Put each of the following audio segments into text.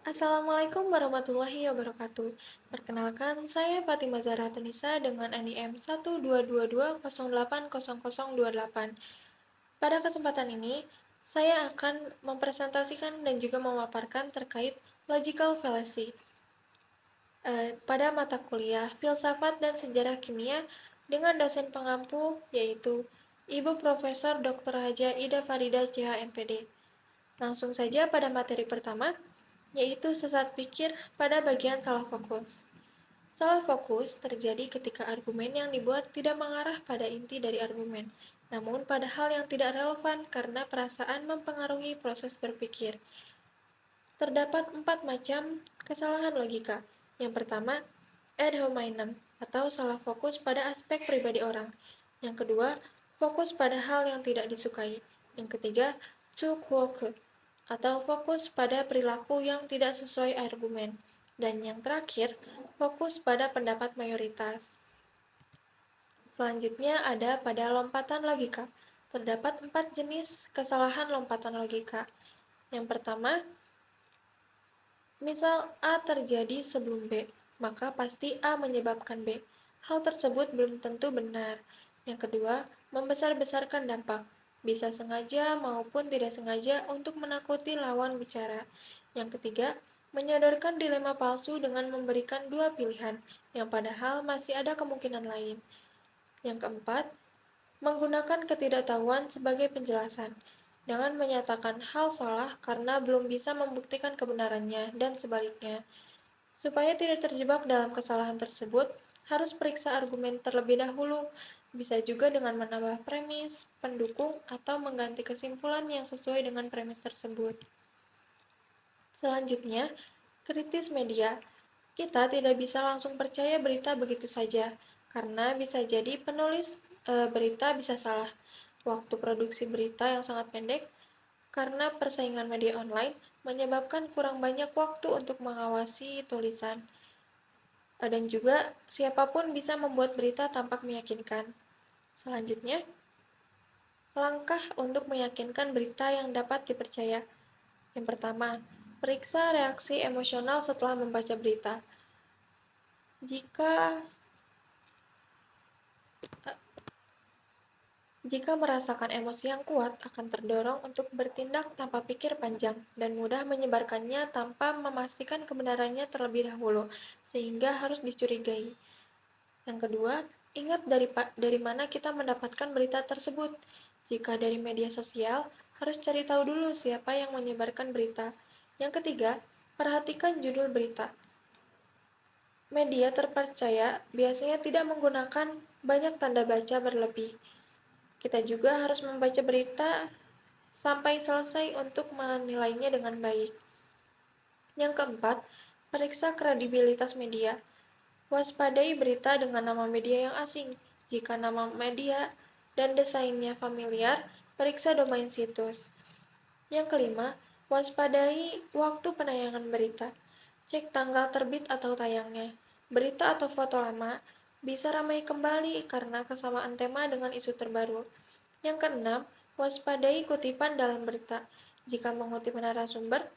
Assalamualaikum warahmatullahi wabarakatuh. Perkenalkan, saya Fatimah Zahra Tunisa dengan NIM 12220800028. Pada kesempatan ini, saya akan mempresentasikan dan juga memaparkan terkait logical fallacy pada mata kuliah Filsafat dan Sejarah Kimia dengan dosen pengampu yaitu Ibu Profesor Dr. Haja Ida Farida CH.MPD. Langsung saja pada materi pertama, yaitu sesat pikir pada bagian salah fokus. Salah fokus terjadi ketika argumen yang dibuat tidak mengarah pada inti dari argumen, namun pada hal yang tidak relevan karena perasaan mempengaruhi proses berpikir. Terdapat 4 macam kesalahan logika. Yang pertama, ad hominem atau salah fokus pada aspek pribadi orang. Yang kedua, fokus pada hal yang tidak disukai. Yang ketiga, to quoque atau fokus pada perilaku yang tidak sesuai argumen. Dan yang terakhir, fokus pada pendapat mayoritas. Selanjutnya ada pada lompatan logika. Terdapat 4 jenis kesalahan lompatan logika. Yang pertama, misal A terjadi sebelum B, maka pasti A menyebabkan B. Hal tersebut belum tentu benar. Yang kedua, membesar-besarkan dampak, bisa sengaja maupun tidak sengaja untuk menakuti lawan bicara. Yang ketiga, menyodorkan dilema palsu dengan memberikan dua pilihan, yang padahal masih ada kemungkinan lain. Yang keempat, menggunakan ketidaktahuan sebagai penjelasan, dengan menyatakan hal salah karena belum bisa membuktikan kebenarannya, dan sebaliknya. Supaya tidak terjebak dalam kesalahan tersebut, harus periksa argumen terlebih dahulu, bisa juga dengan menambah premis, pendukung, atau mengganti kesimpulan yang sesuai dengan premis tersebut. Selanjutnya, kritis media. Kita tidak bisa langsung percaya berita begitu saja, karena bisa jadi penulis berita bisa salah. Waktu produksi berita yang sangat pendek, karena persaingan media online menyebabkan kurang banyak waktu untuk mengawasi tulisan. Dan juga siapapun bisa membuat berita tampak meyakinkan. Selanjutnya, langkah untuk meyakinkan berita yang dapat dipercaya. Yang pertama, periksa reaksi emosional setelah membaca berita. Jika Jika merasakan emosi yang kuat, akan terdorong untuk bertindak tanpa pikir panjang dan mudah menyebarkannya tanpa memastikan kebenarannya terlebih dahulu, sehingga harus dicurigai. Yang kedua, ingat dari mana kita mendapatkan berita tersebut. Jika dari media sosial, harus cari tahu dulu siapa yang menyebarkan berita. Yang ketiga, perhatikan judul berita. Media terpercaya biasanya tidak menggunakan banyak tanda baca berlebih. Kita juga harus membaca berita sampai selesai untuk menilainya dengan baik. Yang keempat, periksa kredibilitas media. Waspadai berita dengan nama media yang asing. Jika nama media dan desainnya familiar, periksa domain situs. Yang kelima, waspadai waktu penayangan berita. Cek tanggal terbit atau tayangnya. Berita atau foto lama bisa ramai kembali karena kesamaan tema dengan isu terbaru. Yang keenam, waspadai kutipan dalam berita. Jika mengutip narasumber,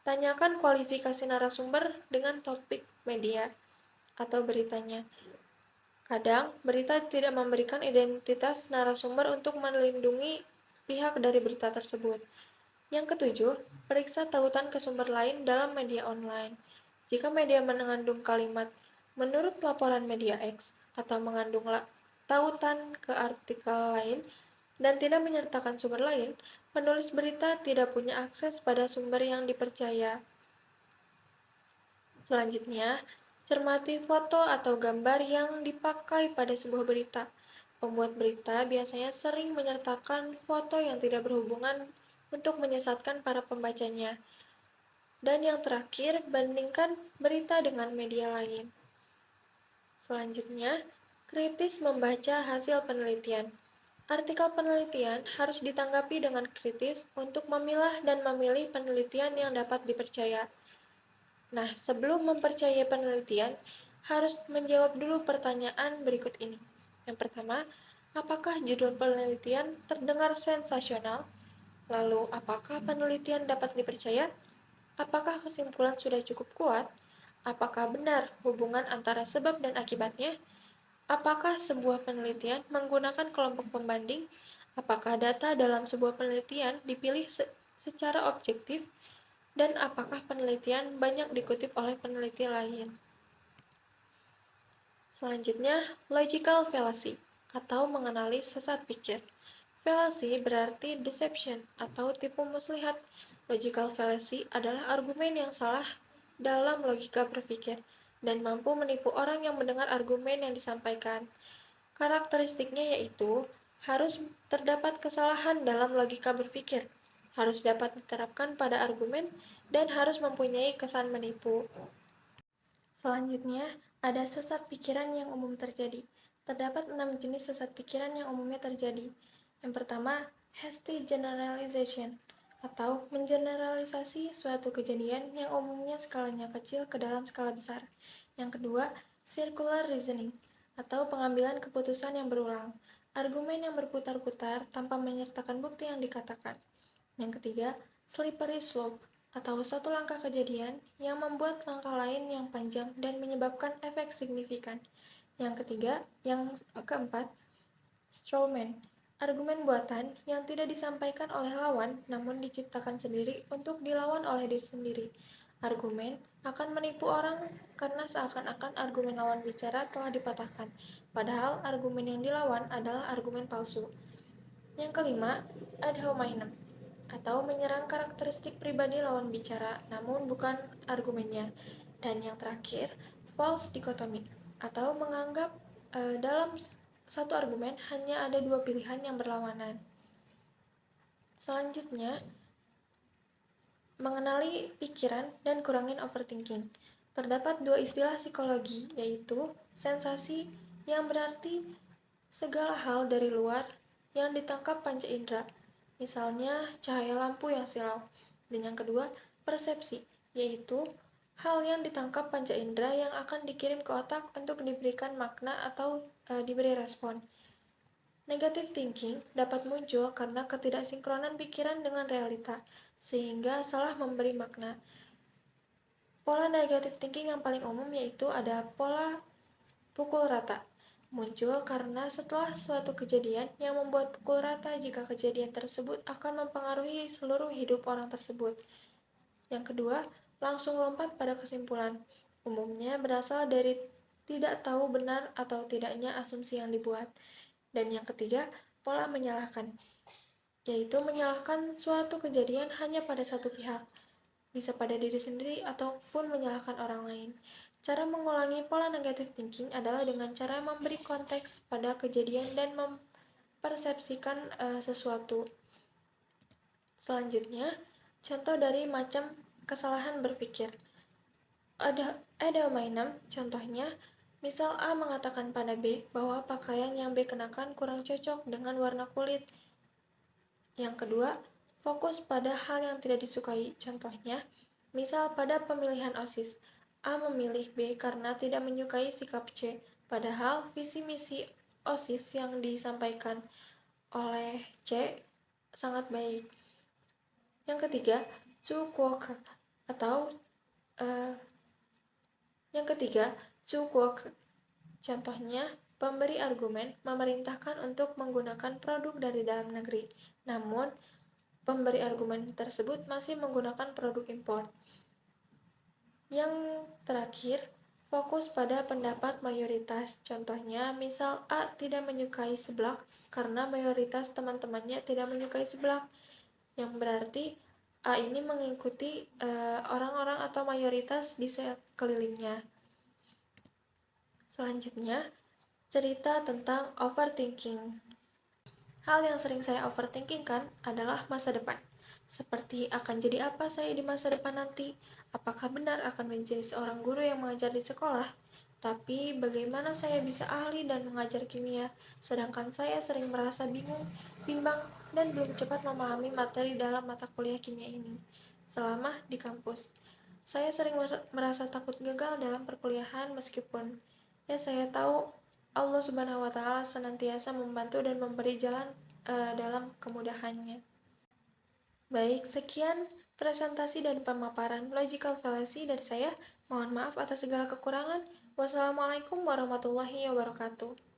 tanyakan kualifikasi narasumber dengan topik media atau beritanya. Kadang, berita tidak memberikan identitas narasumber untuk melindungi pihak dari berita tersebut. Yang ketujuh, periksa tautan ke sumber lain dalam media online. Jika media mengandung kalimat "menurut laporan media X" atau mengandung tautan ke artikel lain dan tidak menyertakan sumber lain, penulis berita tidak punya akses pada sumber yang dipercaya. Selanjutnya, cermati foto atau gambar yang dipakai pada sebuah berita. Pembuat berita biasanya sering menyertakan foto yang tidak berhubungan untuk menyesatkan para pembacanya. Dan yang terakhir, bandingkan berita dengan media lain. Selanjutnya, kritis membaca hasil penelitian. Artikel penelitian harus ditanggapi dengan kritis untuk memilah dan memilih penelitian yang dapat dipercaya. Nah, sebelum mempercayai penelitian, harus menjawab dulu pertanyaan berikut ini. Yang pertama, apakah judul penelitian terdengar sensasional? Lalu, apakah penelitian dapat dipercaya? Apakah kesimpulan sudah cukup kuat? Apakah benar hubungan antara sebab dan akibatnya? Apakah sebuah penelitian menggunakan kelompok pembanding? Apakah data dalam sebuah penelitian dipilih secara objektif? Dan apakah penelitian banyak dikutip oleh peneliti lain? Selanjutnya, logical fallacy atau mengenali sesat pikir. Fallacy berarti deception atau tipu muslihat. Logical fallacy adalah argumen yang salah dalam logika berpikir dan mampu menipu orang yang mendengar argumen yang disampaikan. Karakteristiknya yaitu harus terdapat kesalahan dalam logika berpikir, harus dapat diterapkan pada argumen, dan harus mempunyai kesan menipu. Selanjutnya, ada sesat pikiran yang umum terjadi. Terdapat 6 jenis sesat pikiran yang umumnya terjadi. Yang pertama, hasty generalization, atau mengeneralisasi suatu kejadian yang umumnya skalanya kecil ke dalam skala besar. Yang kedua, circular reasoning, atau pengambilan keputusan yang berulang. Argumen yang berputar-putar tanpa menyertakan bukti yang dikatakan. Yang ketiga, slippery slope, atau satu langkah kejadian yang membuat langkah lain yang panjang dan menyebabkan efek signifikan. Yang keempat, strawman, argumen buatan yang tidak disampaikan oleh lawan namun diciptakan sendiri untuk dilawan oleh diri sendiri. Argumen akan menipu orang karena seakan-akan argumen lawan bicara telah dipatahkan, padahal argumen yang dilawan adalah argumen palsu. Yang kelima, ad hominem, atau menyerang karakteristik pribadi lawan bicara, namun bukan argumennya. Dan yang terakhir, false dichotomy, atau menganggap dalam satu argumen hanya ada dua pilihan yang berlawanan. Selanjutnya, mengenali pikiran dan kurangin overthinking. Terdapat dua istilah psikologi, yaitu sensasi yang berarti segala hal dari luar yang ditangkap panca indera, misalnya cahaya lampu yang silau. Dan yang kedua, persepsi, yaitu hal yang ditangkap panca indera yang akan dikirim ke otak untuk diberikan makna atau diberi respon. Negative thinking dapat muncul karena ketidaksinkronan pikiran dengan realita, sehingga salah memberi makna. Pola negative thinking yang paling umum yaitu ada pola pukul rata. Muncul karena setelah suatu kejadian yang membuat pukul rata jika kejadian tersebut akan mempengaruhi seluruh hidup orang tersebut. Yang kedua, langsung lompat pada kesimpulan. Umumnya berasal dari tidak tahu benar atau tidaknya asumsi yang dibuat. Dan yang ketiga, pola menyalahkan, yaitu menyalahkan suatu kejadian hanya pada satu pihak, bisa pada diri sendiri ataupun menyalahkan orang lain. Cara mengulangi pola negative thinking adalah dengan cara memberi konteks pada kejadian dan mempersepsikan sesuatu. Selanjutnya, contoh dari macam kesalahan berpikir. Ada mainan, contohnya, misal A mengatakan pada B bahwa pakaian yang B kenakan kurang cocok dengan warna kulit. Yang kedua, fokus pada hal yang tidak disukai, contohnya, misal pada pemilihan OSIS, A memilih B karena tidak menyukai sikap C, padahal visi misi OSIS yang disampaikan oleh C sangat baik. Yang ketiga, Tsukuoka atau uh, yang ketiga, Tsukuoka. Contohnya, pemberi argumen memerintahkan untuk menggunakan produk dari dalam negeri, namun pemberi argumen tersebut masih menggunakan produk impor. Yang terakhir, fokus pada pendapat mayoritas. Contohnya, misal A tidak menyukai seblak karena mayoritas teman-temannya tidak menyukai seblak, yang berarti A ini mengikuti orang-orang atau mayoritas di sekelilingnya. Selanjutnya, cerita tentang overthinking. Hal yang sering saya overthinkingkan adalah masa depan. Seperti akan jadi apa saya di masa depan nanti? Apakah benar akan menjadi seorang guru yang mengajar di sekolah? Tapi bagaimana saya bisa ahli dan mengajar kimia, sedangkan saya sering merasa bingung, bimbang, dan belum cepat memahami materi dalam mata kuliah kimia ini. Selama di kampus, saya sering merasa takut gagal dalam perkuliahan meskipun saya tahu Allah Subhanahu wa Ta'ala senantiasa membantu dan memberi jalan dalam kemudahannya. Baik, sekian presentasi dan pemaparan logical fallacy dari saya. Mohon maaf atas segala kekurangan. Wassalamualaikum warahmatullahi wabarakatuh.